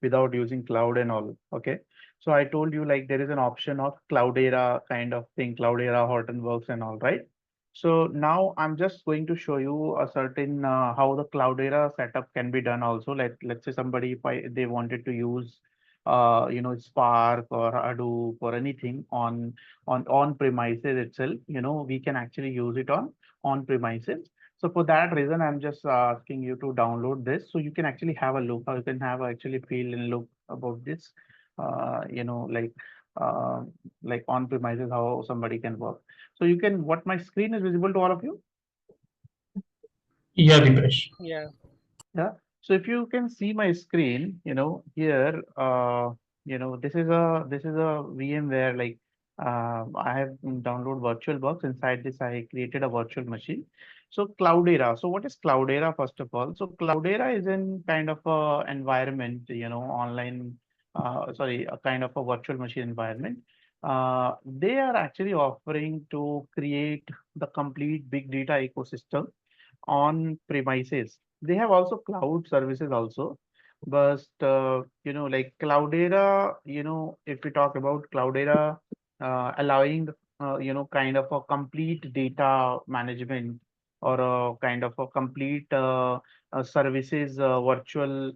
without using cloud and all. Okay. So I told you like there is an option of Cloudera kind of thing, Cloudera, Hortonworks and all, right? So now I'm just going to show you a certain how the Cloudera setup can be done also. Let's say somebody if they wanted to use Spark or Hadoop or anything on premises itself, we can actually use it on premises. So for that reason, I'm just asking you to download this so you can actually have a look, or you can have actually feel and look about this, uh, you know, like uh, like on premises how somebody can work. So you can, what my screen is visible to all of you? Yeah, Dipesh. Yeah. Yeah. So if you can see my screen, here, this is a VMware like I have downloaded VirtualBox. Inside this, I created a virtual machine. So Cloudera. So what is Cloudera first of all? So Cloudera is in kind of a environment, online, sorry, a kind of a virtual machine environment. They are actually offering to create the complete big data ecosystem on premises. They have also cloud services also, but like Cloudera, if we talk about Cloudera, allowing kind of a complete data management or a kind of a complete services, virtual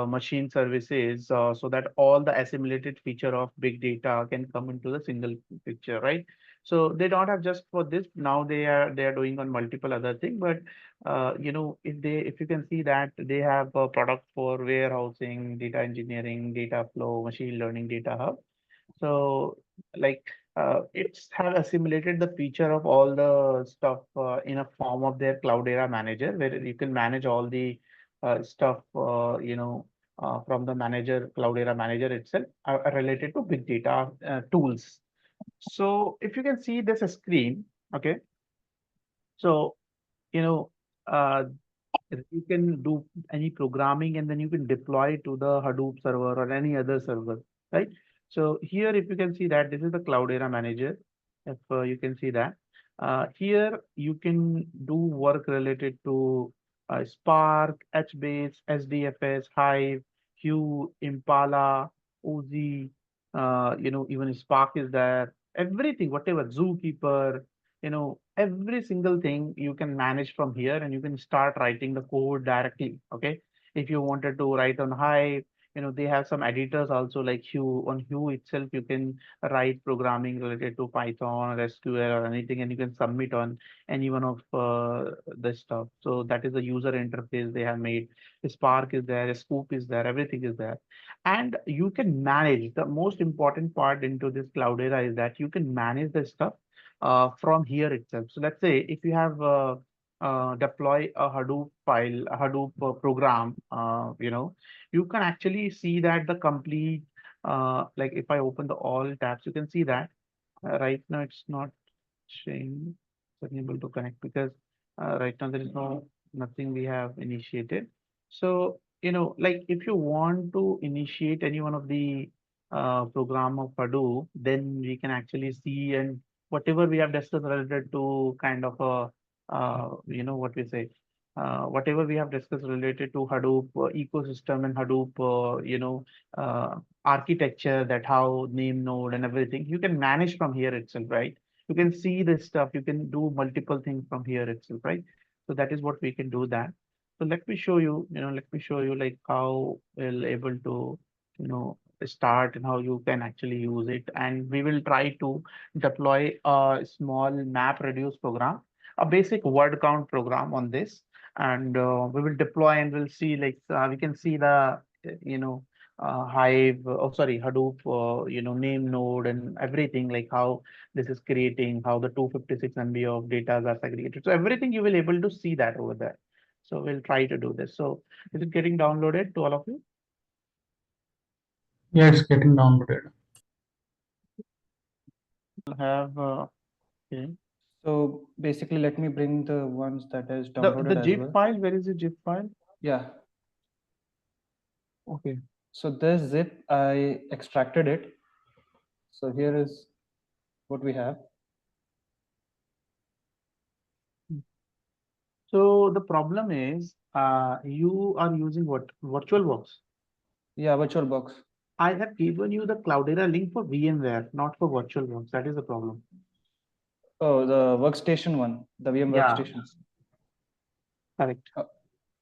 machine services, so that all the assimilated feature of big data can come into the single picture, right? So they don't have just for this. Now they are doing on multiple other things, but if you can see that they have a product for warehousing, data engineering, data flow, machine learning, data hub. So like it's have assimilated the feature of all the stuff in a form of their Cloudera manager, where you can manage all the stuff, from the manager, Cloudera manager itself, related to big data tools. So if you can see this screen, okay. So you know, uh, you can do any programming and then you can deploy to the Hadoop server or any other server, right? So here, if you can see that this is the Cloudera manager, if you can see that, here you can do work related to Spark, HBase, SDFS, Hive, Hue, Impala, Uzi, even Spark is there, everything, whatever, Zookeeper, every single thing you can manage from here and you can start writing the code directly. Okay. If you wanted to write on Hive, they have some editors also like Hue. On Hue itself, you can write programming related to Python or SQL or anything, and you can submit on any one of the stuff. So that is the user interface they have made. Spark is there, Scoop is there, everything is there. And you can manage the most important part into this Cloudera is that you can manage the stuff from here itself. So let's say if you have deploy a Hadoop file, a Hadoop program, you can actually see that the complete, like if I open the all tabs, you can see that right now it's not showing, it's unable to connect because right now there is nothing we have initiated. So, like if you want to initiate any one of the program of Hadoop, then we can actually see and whatever we have discussed related to kind of a, what we say, whatever we have discussed related to Hadoop ecosystem and Hadoop, architecture, that how name node and everything, you can manage from here itself, right? You can see this stuff, you can do multiple things from here itself, right? So that is what we can do that. So let me show you like how we'll able to, start and how you can actually use it. And we will try to deploy a small MapReduce program, a basic word count program on this. And we will deploy and we'll see like we can see the, Hive, oh sorry, Hadoop, name node and everything, like how this is creating, how the 256 MB of data are segregated. So everything you will able to see that over there. So we'll try to do this. So is it getting downloaded to all of you? Yeah, it's getting downloaded. Have okay. So basically, let me bring the ones that is The downloaded as zip well. file, where is the zip file? Yeah. Okay. So this zip, I extracted it. So here is what we have. So the problem is you are using what? VirtualBox. Yeah, VirtualBox. I have given you the Cloudera link for VMware, not for VirtualBox. That is the problem. Oh, the workstation one, the VM Yeah. workstations. Correct. Oh,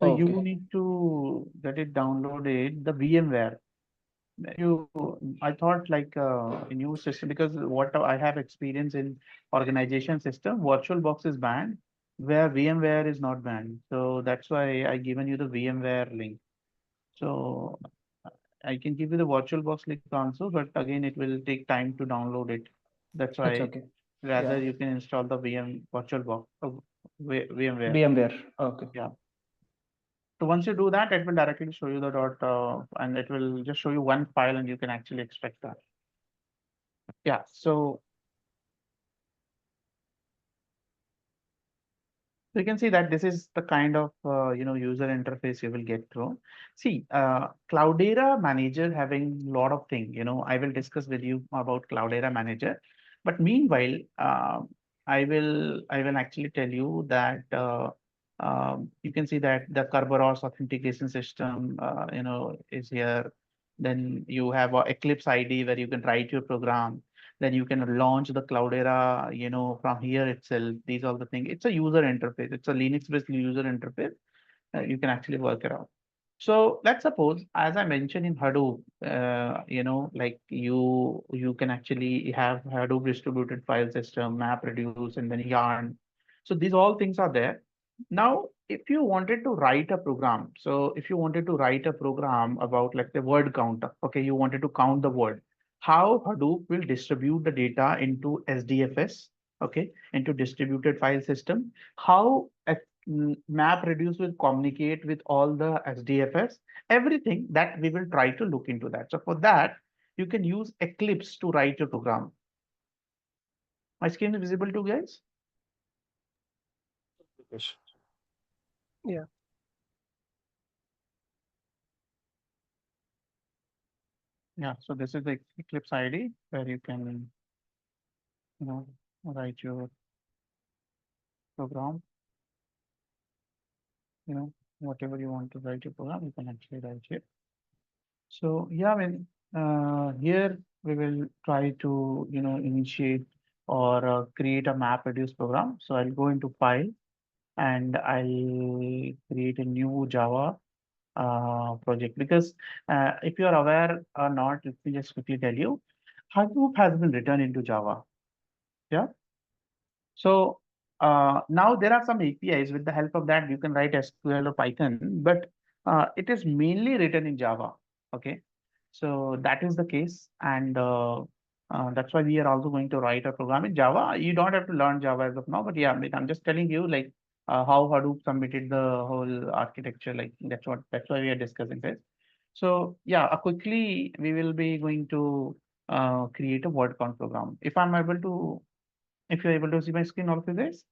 So you okay. need to get it downloaded, the VMware. You, I thought like a new system, because what I have experience in organization system, VirtualBox is banned, where VMware is not banned. So that's why I given you the VMware link. So I can give you the VirtualBox link also, but again, it will take time to download it. That's It's why okay. rather Yeah. you can install the VirtualBox, VMware. VMware. Okay. Yeah. So once you do that, it will directly show you the dot, and it will just show you one file, and you can actually extract that. Yeah. So you can see that this is the kind of user interface you will get through. See, Cloudera Manager having a lot of things. I will discuss with you about Cloudera Manager, but meanwhile, I will actually tell you that you can see that the Kerberos authentication system is here. Then you have a Eclipse ID where you can write your program. Then you can launch the Cloudera, from here itself. These are the things. It's a user interface. It's a Linux-based user interface. You can actually work around. So let's suppose, as I mentioned in Hadoop, like you can actually have Hadoop distributed file system, MapReduce, and then Yarn. So these all things are there. Now, if you wanted to write a program, so if you wanted to write a program about, let's say, word counter, okay, you wanted to count the word, how Hadoop will distribute the data into HDFS, okay, into distributed file system, how MapReduce will communicate with all the HDFS, everything that we will try to look into that. So for that, you can use Eclipse to write your program. My screen is visible to you guys? Yeah. Yeah, so this is the Eclipse ID where you can, write your program, whatever you want to write your program, you can actually write it. So yeah, I mean, here we will try to, initiate or create a MapReduce program. So I'll go into File and I'll create a new Java project, because if you are aware or not, let me just quickly tell you, Hadoop has been written into Java. Yeah. So now there are some APIs. With the help of that, you can write SQL or Python, but it is mainly written in Java. Okay. So that is the case, and that's why we are also going to write a program in Java. You don't have to learn Java as of now, but yeah, I'm just telling you like how Hadoop submitted the whole architecture. Like that's why we are discussing this. So yeah, quickly we will be going to create a word count program. If you're able to see my screen, all of you guys.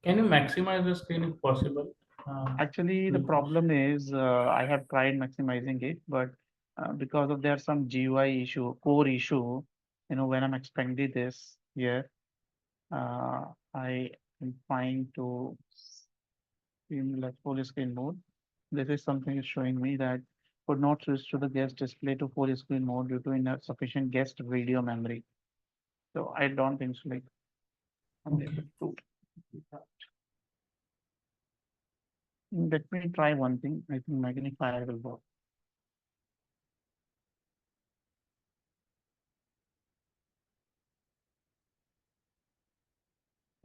Can you maximize the screen if possible? Actually, the Please. problem is I have tried maximizing it, but because of there's some GUI issue, core issue, when I'm expanding this here, I am trying to in like full screen mode. This is something is showing me that could not switch to the guest display to full screen mode due to insufficient guest video memory. So I don't think so. Like, I'm able to do that. Let me try one thing. I think magnifier will work.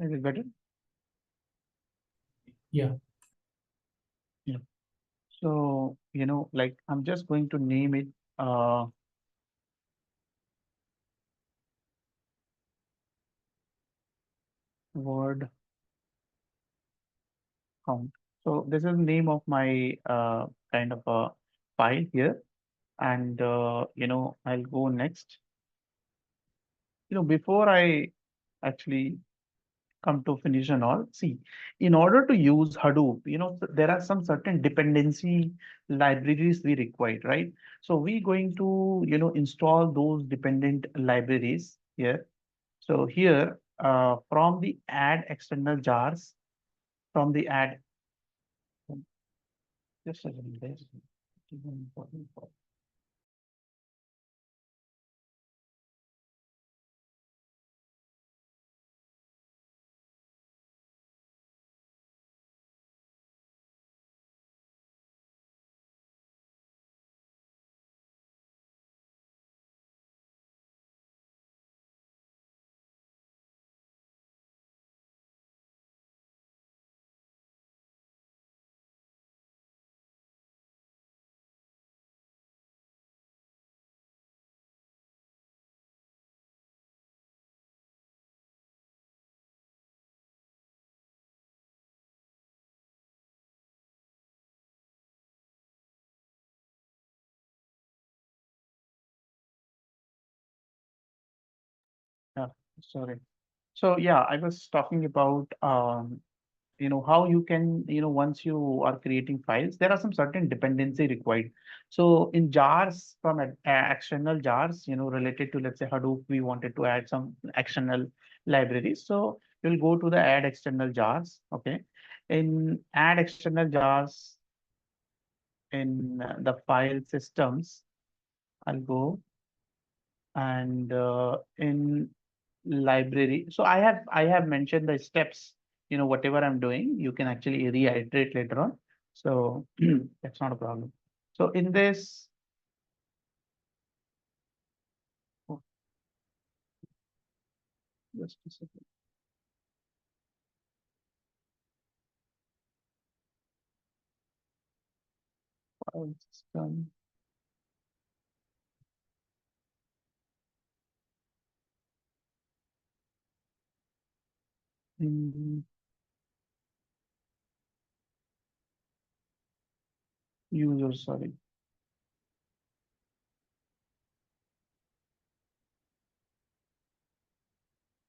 Is it better? Yeah. Yeah. So, like I'm just going to name it word count. So this is the name of my kind of a file here. And I'll go next. Before I actually come to finish and all, see, in order to use Hadoop, there are some certain dependency libraries we require, right? So we're going to, install those dependent libraries here. So here, from the add external jars, from the add, just a second, guys. Yeah, sorry. So yeah, I was talking about how you can, once you are creating files, there are some certain dependency required. So in jars from external jars, related to, let's say, Hadoop, we wanted to add some external libraries. So you'll go to the add external jars. Okay. In add external jars in the file systems, I'll go and in library. So I have mentioned the steps, whatever I'm doing, you can actually reiterate later on. So that's not a problem. So in this, oh, just a second. File system. In user, sorry.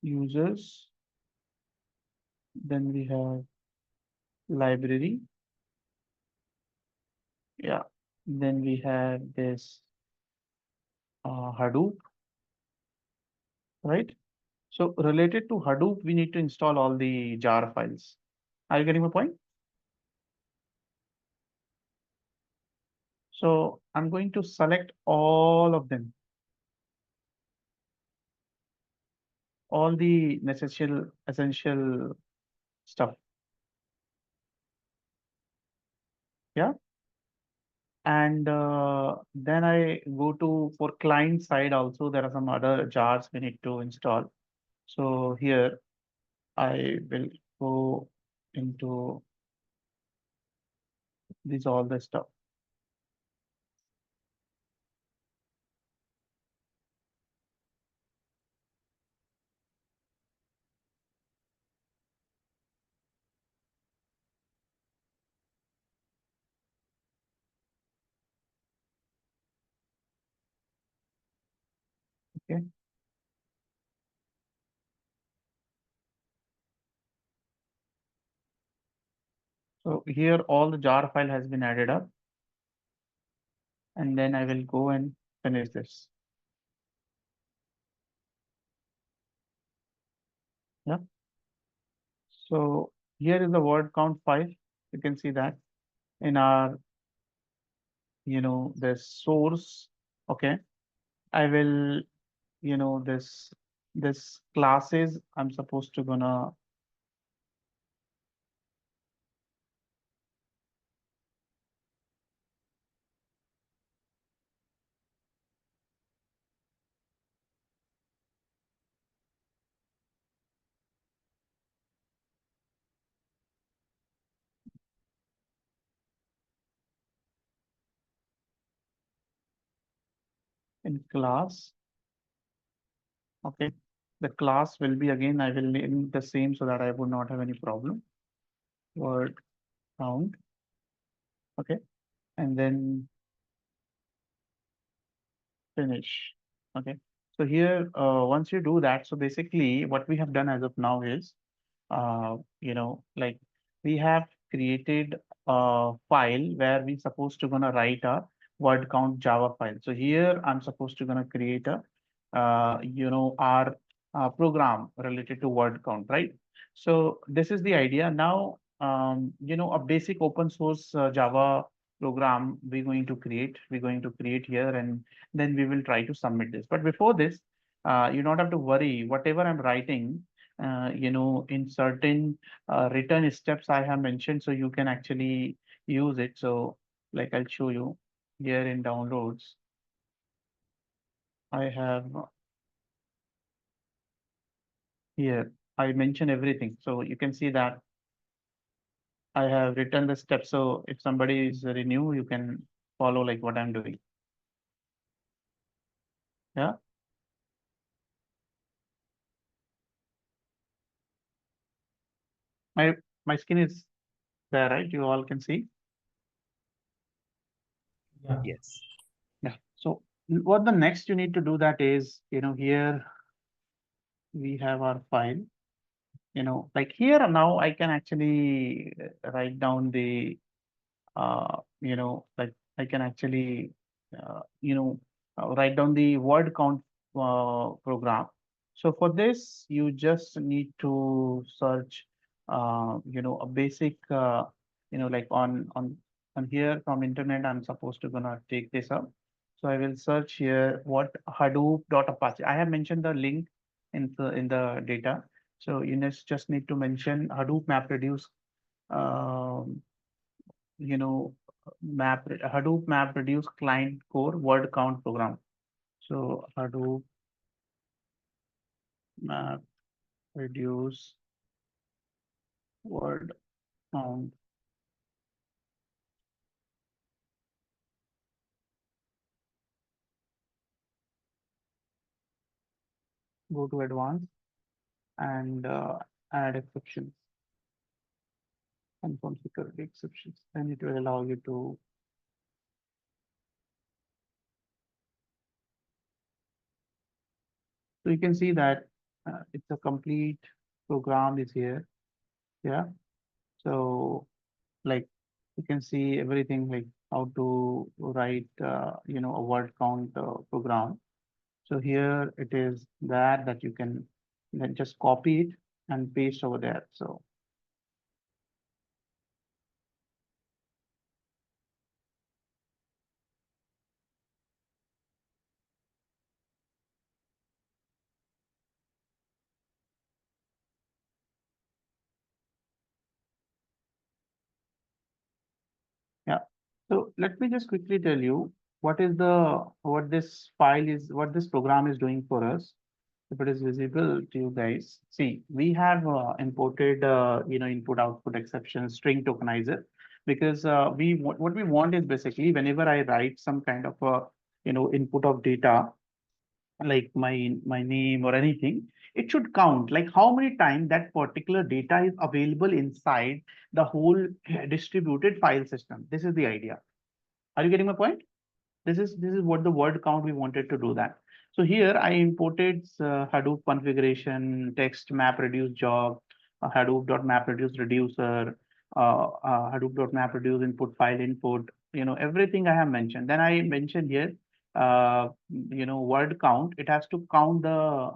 Users. Then we have library. Yeah. Then we have this Hadoop, right? So related to Hadoop, we need to install all the jar files. Are you getting my point? So I'm going to select all of them, all the necessary essential stuff. Yeah. And then I go to, for client side also, there are some other jars we need to install. So here I will go into these all the stuff. Okay. So here all the jar file has been added up, and then I will go and finish this. Yeah. So here is the word count 5. You can see that in our, this source. Okay. I will, this classes I'm supposed to gonna in class. Okay. The class will be, again, I will name the same so that I would not have any problem. Word count. Okay. And then finish. Okay. So here, once you do that, so basically what we have done as of now is, like we have created a file where we supposed to gonna write a word count Java file. So here I'm supposed to gonna create a, our program related to word count, right? So this is the idea. Now, a basic open source Java program we're going to create. We're going to create here, and then we will try to submit this. But before this, you don't have to worry. Whatever I'm writing, in certain return steps I have mentioned, so you can actually use it. So, like I'll show you here in downloads. I have here. I mention everything, so you can see that I have written the steps. So if somebody is very new, you can follow like what I'm doing. Yeah. My screen is there, right? You all can see. Yeah. Yes. Yeah. So what the next you need to do that is, here we have our file. Like here now I can actually write down the like I can actually, write down the word count program. So for this, you just need to search, a basic, like on here from internet. I'm supposed to gonna take this up. So I will search here what Hadoop.Apache. I have mentioned the link in the data. So you just need to mention Hadoop MapReduce. Um, you know, Hadoop MapReduce client core word count program. So Hadoop MapReduce word count. Go to advanced and add exceptions, confirm security exceptions. Then it will allow you to. So you can see that it's a complete program is here. Yeah. So like you can see everything like how to write, a word count program. So here it is that you can then just copy it and paste over there. So yeah. So let me just quickly tell you what this program is doing for us. If it is visible to you guys, see, we have imported, input output exception string tokenizer, because what we want is basically whenever I write some kind of a, input of data, like my name or anything, it should count like how many times that particular data is available inside the whole distributed file system. This is the idea. Are you getting my point? This is what the word count we wanted to do that. So here I imported Hadoop configuration, text map reduce job, Hadoop.MapReduce reducer, Hadoop.MapReduce input file input, everything I have mentioned. Then I mentioned here, word count. It has to count the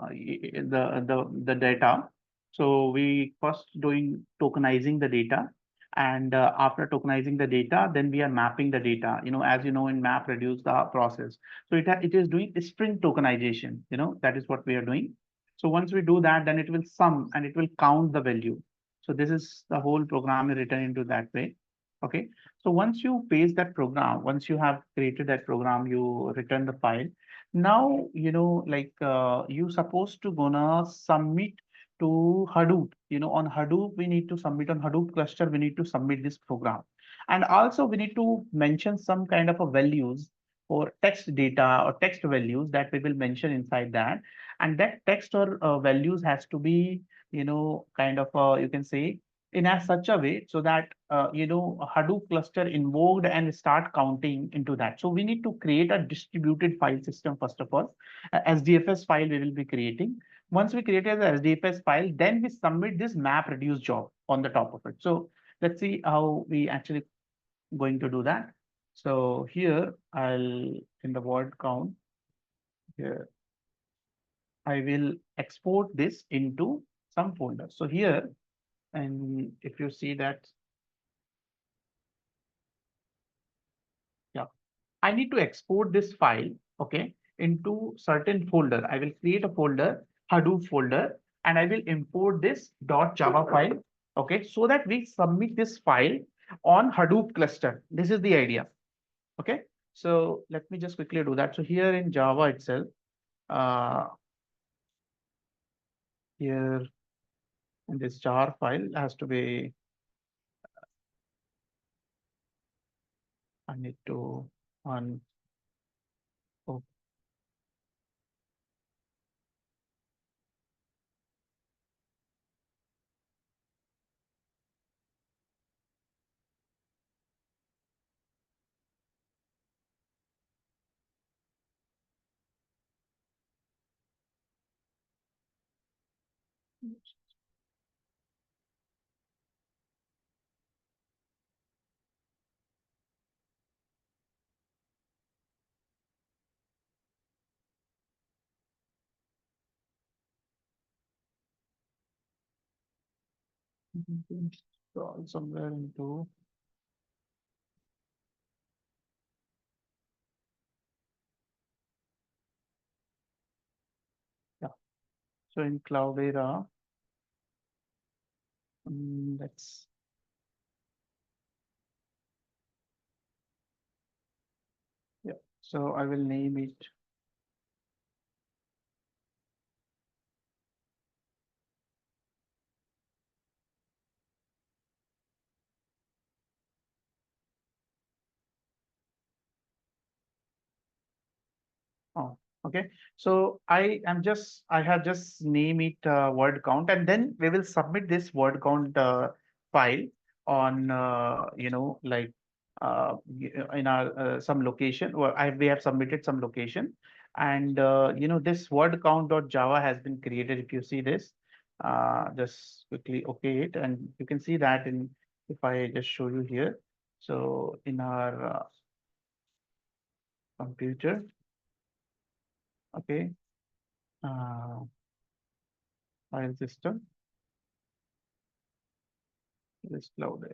data. So we first doing tokenizing the data, and after tokenizing the data, then we are mapping the data, as you know, in MapReduce the process. So it is doing string tokenization, that is what we are doing. So once we do that, then it will sum and it will count the value. So this is the whole program is written into that way. Okay. So once you paste that program, once you have created that program, you return the file. Now, like you supposed to gonna submit to Hadoop. On Hadoop, we need to submit on Hadoop cluster, we need to submit this program. And also we need to mention some kind of a values or text data or text values that we will mention inside that. And that text or values has to be, kind of, you can say, in as such a way so that, a Hadoop cluster invoked and start counting into that. So we need to create a distributed file system, first of all. SDFS file we will be creating. Once we create as a SDFS file, then we submit this MapReduce job on the top of it. So let's see how we actually going to do that. So here in the word count, here, I will export this into some folder. So here, and if you see that, I need to export this file, okay, into certain folder. I will create a folder, Hadoop folder, and I will import this .java file, okay, so that we submit this file on Hadoop cluster. This is the idea, okay. So let me just quickly do that. So here in Java itself, uh, here in this jar file has to be, I need to on, oh, install somewhere into, yeah. So in Cloudera, let's, yeah. So I will name it. Oh, okay. So I have just name it word count, and then we will submit this word count file on, like in our some location, or we have submitted some location, and this word count.java has been created. If you see this, just quickly okay it, and you can see that in, if I just show you here. So in our computer, okay. Uh, File system, this Cloudera.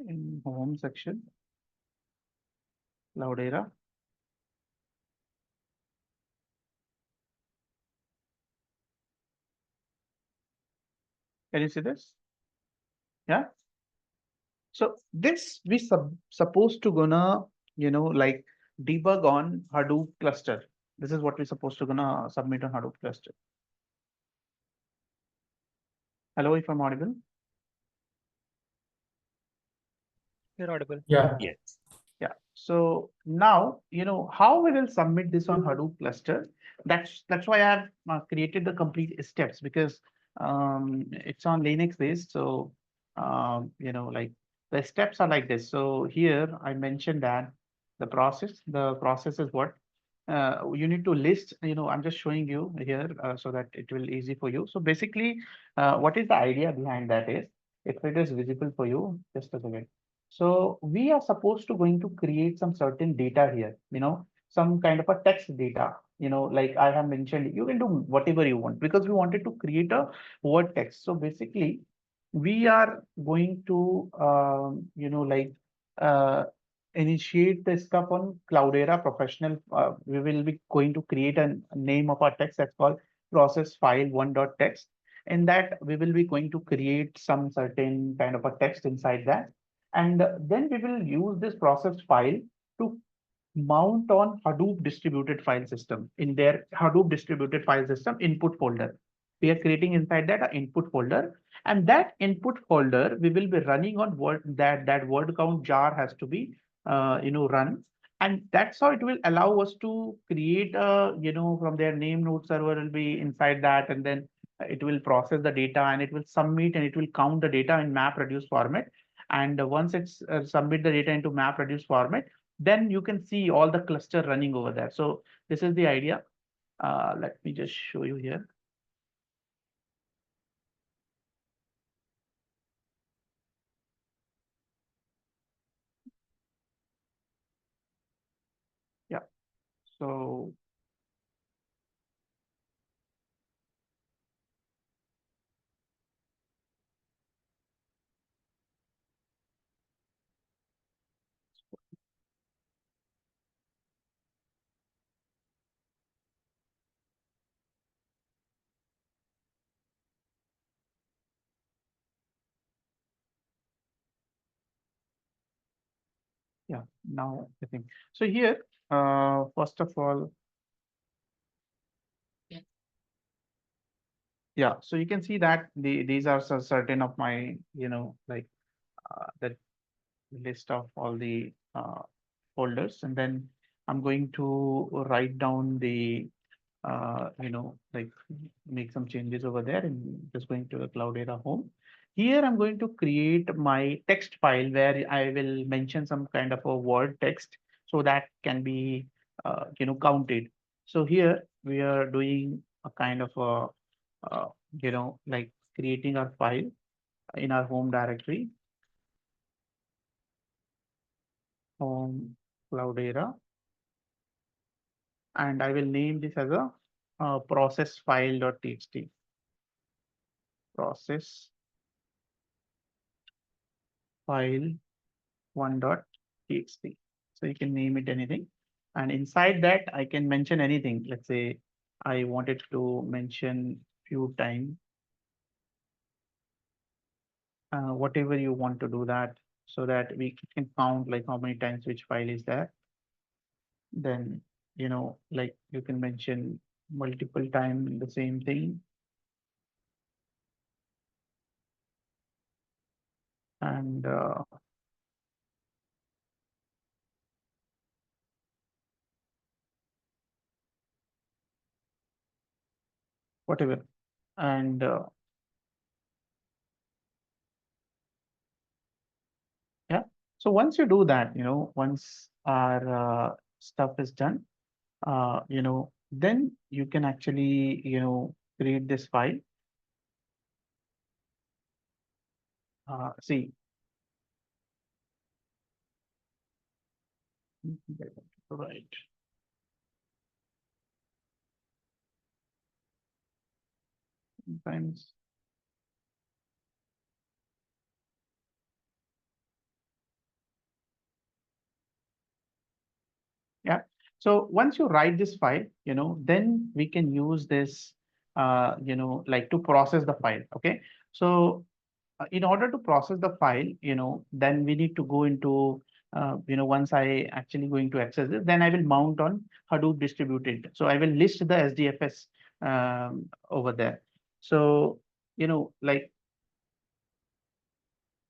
In home section, Cloudera. Can you see this? Yeah. So this we supposed to gonna, like debug on Hadoop cluster. This is what we're supposed to gonna submit on Hadoop cluster. Hello, if I'm audible. You're audible. Yeah. Yes. Yeah. So now, how we will submit this on Hadoop cluster. That's why I have created the complete steps, because it's on Linux based. So, like the steps are like this. So here I mentioned that the process is what you need to list, I'm just showing you here so that it will easy for you. So basically, what is the idea behind that is, if it is visible for you, just a second. So we are supposed to going to create some certain data here, some kind of a text data, like I have mentioned, you can do whatever you want, because we wanted to create a word text. So basically, we are going to, uh, initiate the stuff on Cloudera Professional. We will be going to create a name of our text that's called process file one.text. In that, we will be going to create some certain kind of a text inside that. And then we will use this process file to mount on Hadoop distributed file system in their Hadoop distributed file system input folder. We are creating inside that an input folder, and that input folder we will be running on word, that word count jar has to be run, and that's how it will allow us to create a, from their name node server will be inside that, and then it will process the data and it will submit and it will count the data in MapReduce format. And once it's submit the data into MapReduce format, then you can see all the cluster running over there. So this is the idea. Let me just show you here. Yeah. So Yeah, now I think. So here, first of all, yeah, so you can see that these are certain of my, like the list of all the folders, and then I'm going to write down the like make some changes over there, and just going to the Cloudera home. Here I'm going to create my text file where I will mention some kind of a word text so that can be counted. So here we are doing a kind of a like creating our file in our home directory, home Cloudera, and I will name this as a process file.txt. Process file one.txt. So you can name it anything. And inside that, I can mention anything. Let's say I wanted to mention few times, whatever you want to do that, so that we can count like how many times which file is there. Then, like you can mention multiple time the same thing. And whatever. And yeah, so once you do that, once our stuff is done, then you can actually, create this file. See, right. Sometimes, yeah. So once you write this file, then we can use this, like to process the file. Okay. So in order to process the file, then we need to go into, once I actually going to access this, then I will mount on Hadoop distributed. So I will list the HDFS over there. So, like,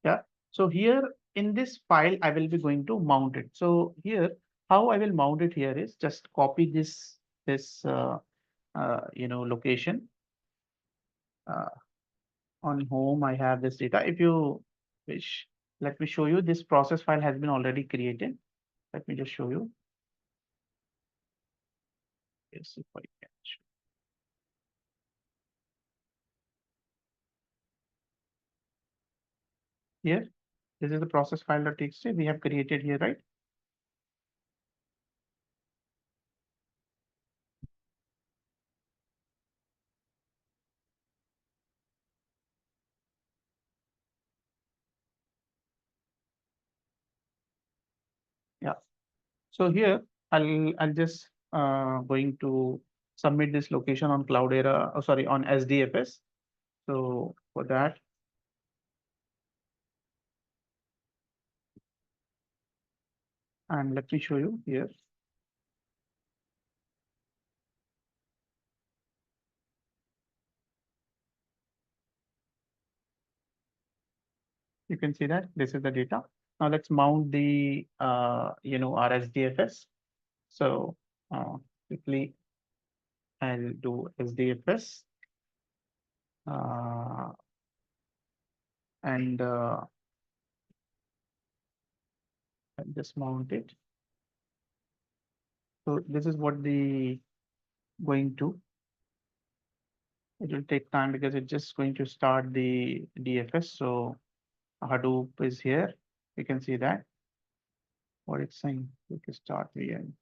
yeah. So here in this file, I will be going to mount it. So here, how I will mount it here is just copy this location. Uh, on home, I have this data. If you wish, let me show you. This process file has been already created. Let me just show you. Yes, if I can show. Here, this is the process file.txt we have created here, right? Yeah. So here, I'll just going to submit this location on Cloudera, oh, sorry, on HDFS. So for that, and let me show you here. You can see that this is the data. Now let's mount the our HDFS. So quickly I'll do HDFS and I'll just mount it. So this is what the going to. It will take time because it's just going to start the DFS. So Hadoop is here. You can see that what it's saying. We can start VM.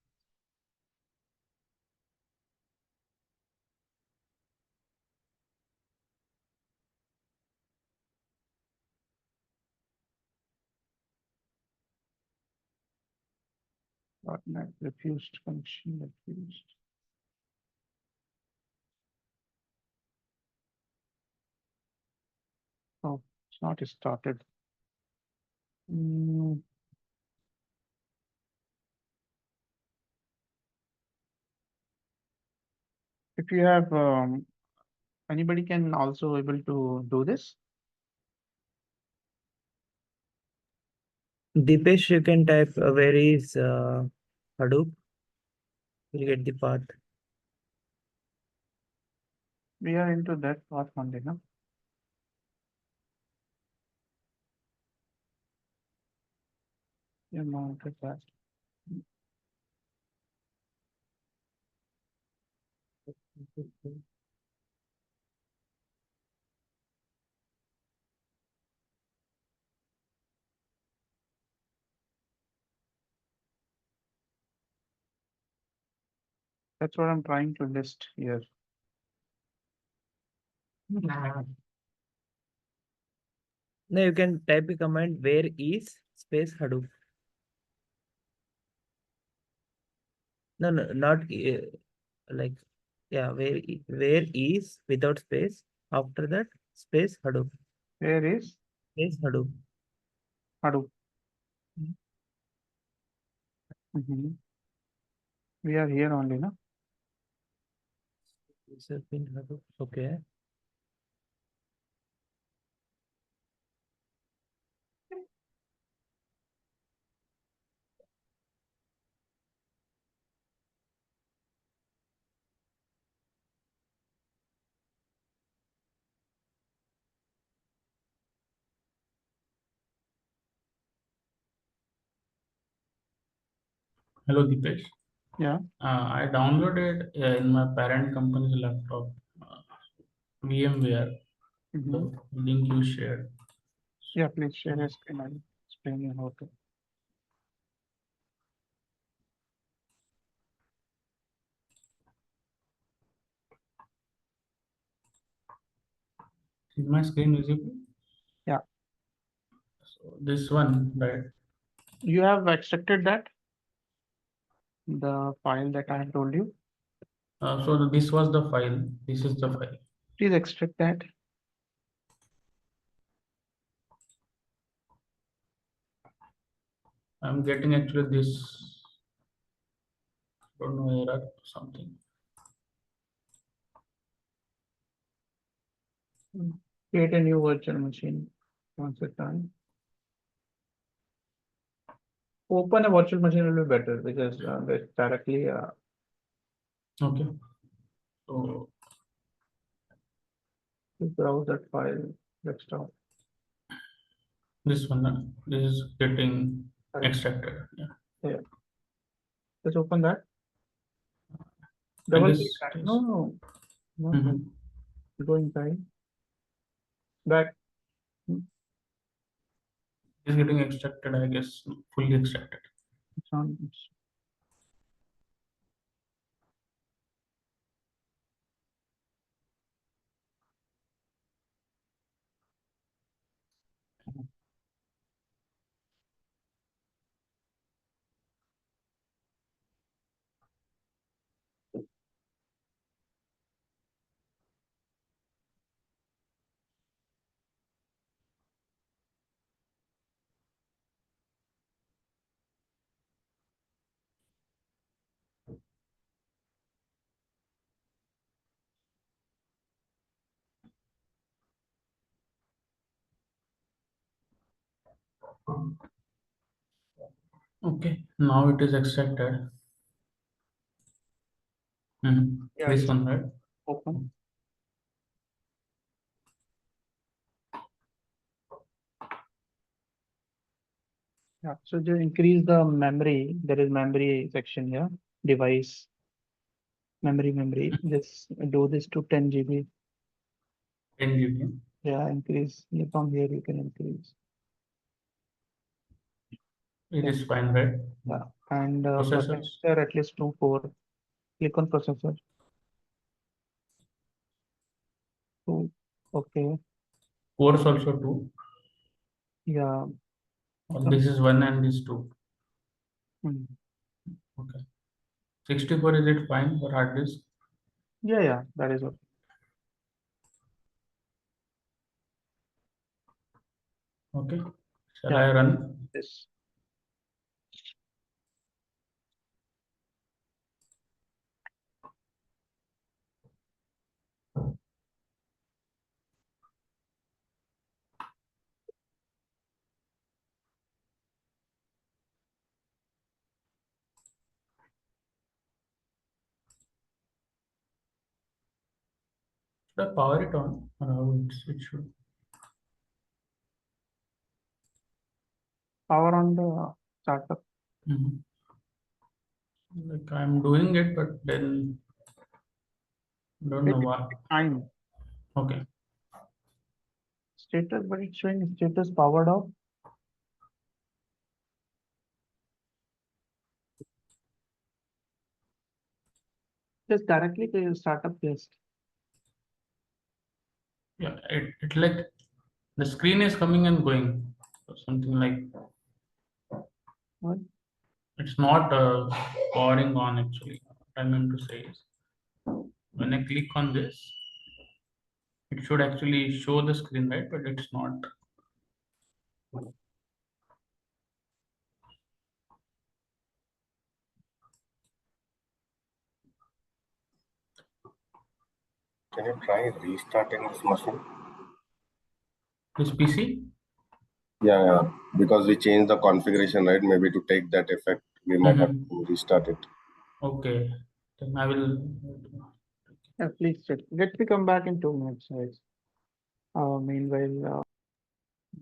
.NET refused connection refused. Oh, it's not started. If you have, anybody can also able to do this. Dipesh, you can type where is Hadoop. You'll get the path. We are into that path only, no? You mounted that. That's what I'm trying to list here. No, you can type a command where is space Hadoop. No, not like, yeah, where is without space. After that, space Hadoop. Where is Space Hadoop. Hadoop? Mhm. We are here only, no? This has been Hadoop. Okay. Hello, Dipesh. Yeah. I downloaded in my parent company's laptop VMware, Mhm. the link you shared. Yeah, please share your screen. I'll explain you how to. Is my screen visible? Yeah. So this one, right? You have extracted that, the file that I have told you. So this was the file. This is the file. Please extract that. I'm getting actually this. Don't know, error or something. Create a new virtual machine. Once it's done. Open a virtual machine will be better because that's directly Okay. So you browse that file desktop. this one, this is getting Correct. extracted. Yeah. Let's open that. And Double this click that. is- No. Mhm. Go inside. Back. It's getting extracted, I guess, fully extracted. It's on. Okay, now it is extracted. Yeah, This it's one, right? open. Yeah, so to increase the memory, there is memory section here, device, memory. Just do this to 10 GB. 10 GB. Yeah, increase. From here you can increase. It Yeah. is fine, right? Yeah, and Processors. processor at least 2 4. Click on processor. 2. Okay. Cores also 2. Yeah. Or this is 1 and this 2. Hmm. Okay. 64, is it fine for hard disk? Yeah, that is okay. Okay. Shall Yeah. I run? This. Should I power it on? Or how it should? Power on the startup. Mhm. Like I'm doing it, but then don't know why. Time Okay. status, but it's showing status powered off. Just directly to your startup list. Yeah, it like the screen is coming and going. Or something like What? it's not powering on actually. What I meant to say is when I click on this, it should actually show the screen, right? But it's not. Can you try restarting this machine? This PC? Yeah, because we changed the configuration, right? Maybe to take that effect, we might have to restart it. Okay. Then I will. Yeah, please check. Let me come back in 2 minutes, guys. Meanwhile,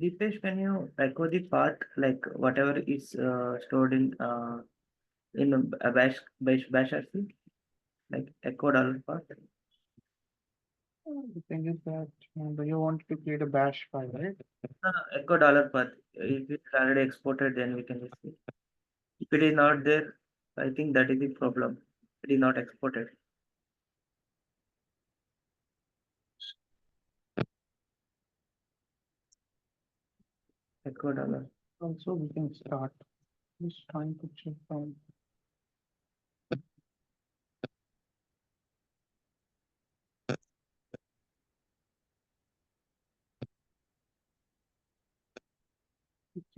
Deepesh, can you echo the path, like whatever is stored in a bash RC, like echo dollar path? the thing is that you want to create a bash file, right? No, no, echo dollar path. If it's already exported, then we can just see. If it is not there, I think that is the problem. It is not exported. Echo dollar. Also, we can start. Just trying to check from.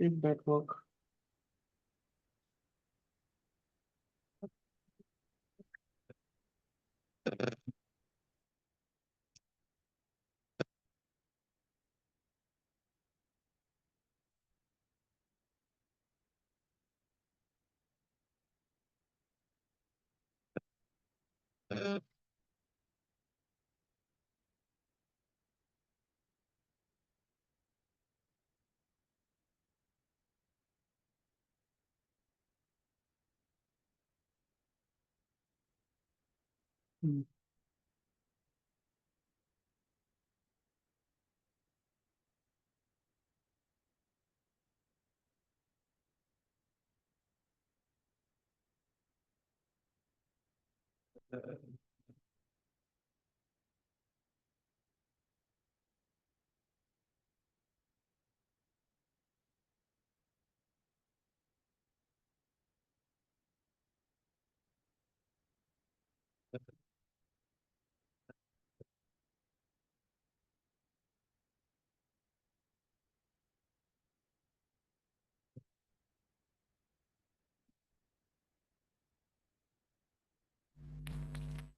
Check that work. Hmm.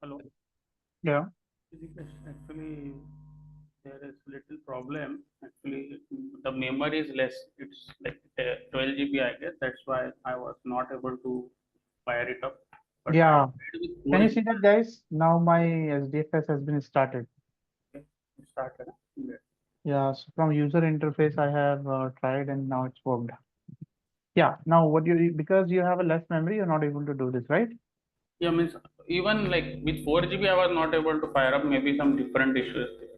Hello. Yeah. Actually, there is little problem. Actually, the memory is less. It's like 12 GB, I guess. That's why I was not able to fire it up. But Yeah. I did with Can you 4 see that, guys? Now my HDFS has been started. GB started. Yeah. Yeah. So from user interface, I have tried and now it's worked. Yeah. Now what because you have a less memory, you're not able to do this, right? Yeah, means even like with 4 GB, I was not able to fire up. Maybe some different issues there.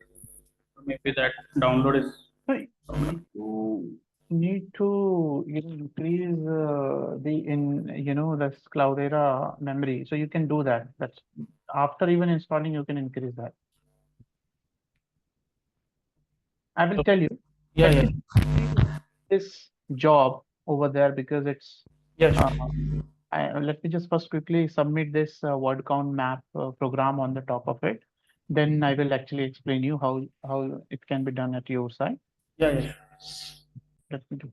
Maybe that download is. So you need to increase this Cloudera memory. So you can do that. That's after even installing, you can increase that. I will tell you. Yeah, Let yeah. me this job over there because it's Yes. let me just first quickly submit this word count map program on the top of it. Then I will actually explain you how it can be done at your side. Yeah, yeah. Let me do.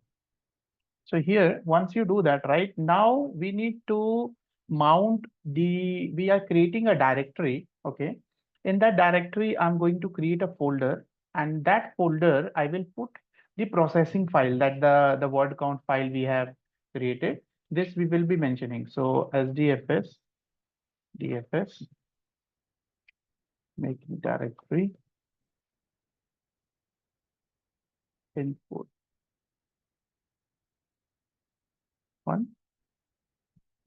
So here, once you do that, right now we need to mount we are creating a directory. Okay. In that directory, I'm going to create a folder, and that folder I will put the processing file, that the word count file we have created. This we will be mentioning. So SDFS, DFS, making directory input one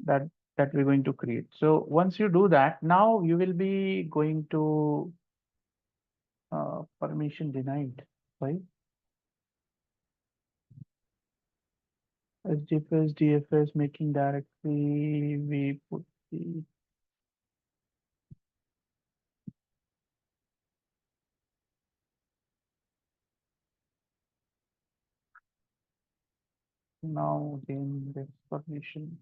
that we're going to create. So once you do that, now you will be going to permission denied, right? HDFS, DFS, making directory, we put the now again this permission.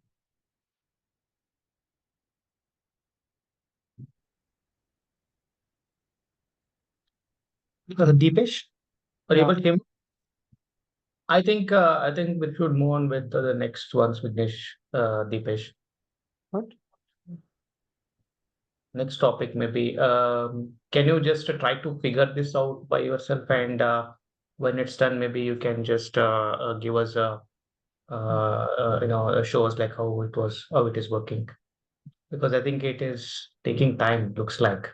Deepesh, are you Yeah. able to hear me? I think we should move on with the next ones, Vignesh, Deepesh. What? Next topic maybe. Can you just try to figure this out by yourself, and when it's done, maybe you can just give us a show us like how it is working, because I think it is taking time. Looks like.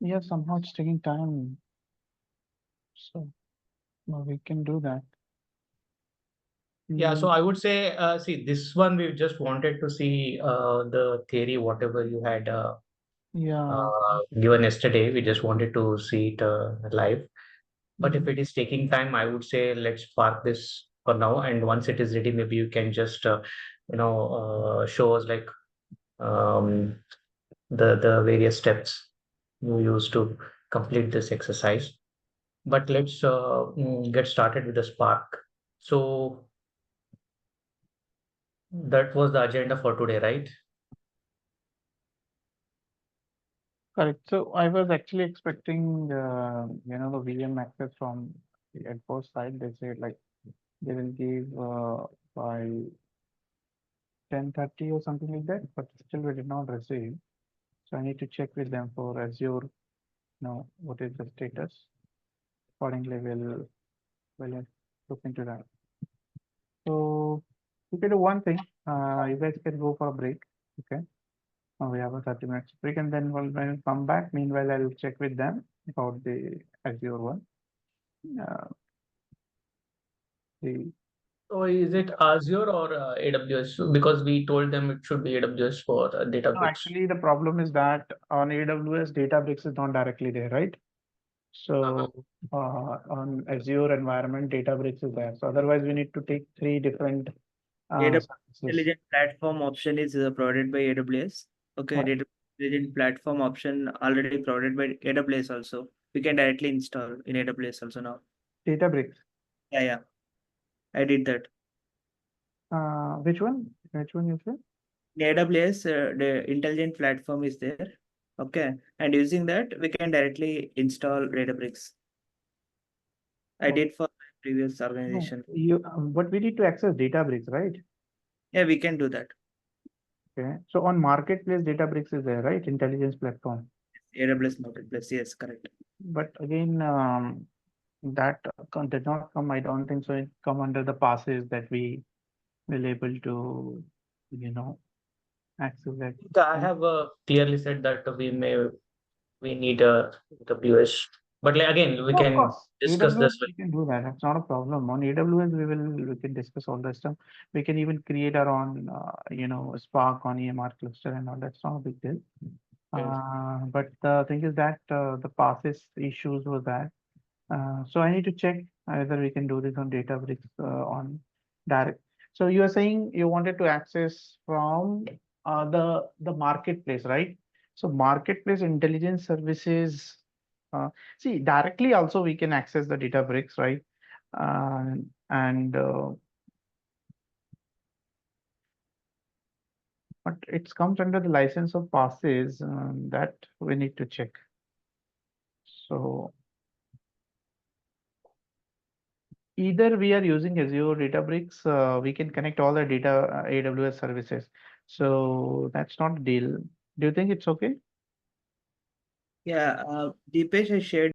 Yeah, somehow it's taking time. So well, we can do that. Yeah, so I would say, see, this one we just wanted to see the theory, whatever you had Yeah. given yesterday. We just wanted to see it live. But if it is taking time, I would say let's park this for now. And once it is ready, maybe you can just show us like um, the various steps you use to complete this exercise. But let's get started with the Spark. So that was the agenda for today, right? Correct. So I was actually expecting, the VM access from the Adpost side. They said like they will give by 10:30 or something like that, but still we did not receive. So I need to check with them for Azure, what is the status. Accordingly, we'll look into that. So we can do one thing. You guys can go for a break. Okay. We have a 30 minutes break, and then when we come back, meanwhile, I'll check with them about the Azure one. The So is it Azure or AWS? Because we told them it should be AWS for No, Databricks. actually, the problem is that on AWS, Databricks is not directly there, right? So on Azure environment, Databricks is there. So otherwise, we need to take three different AWS services. Intelligent Platform option is provided by AWS. Okay, Right. Data Intelligent Platform option already provided by AWS also. We can directly install in AWS also now. Databricks. Yeah. I did that. Which one? Which one you say? In AWS, the intelligent platform is there. Okay, and using that, we can directly install Databricks. I Oh. did for previous No, organization. but we need to access Databricks, right? Yeah, we can do that. Okay. So on Marketplace, Databricks is there, right? Intelligence platform. AWS Marketplace, yes, correct. But again, that did not come. I don't think so. It come under the passes that we will able to, access that. I have clearly said that we need a AWS, but like, again, we Of can course, discuss this AWS we can do that. That's not a problem. On AWS, we can discuss all that stuff. We can even create our own, Spark on EMR cluster and all. That's not a big deal. But the thing is that the passes issues was that. So I need to check whether we can do this on Databricks on direct. So you are saying you wanted to access from the marketplace, right? So marketplace intelligence services. See, directly also we can access the Databricks, right? And but it comes under the license of passes that we need to check. So either we are using Azure Databricks, we can connect all the data AWS services. So that's not a deal. Do you think it's okay? Yeah, Deepesh, I shared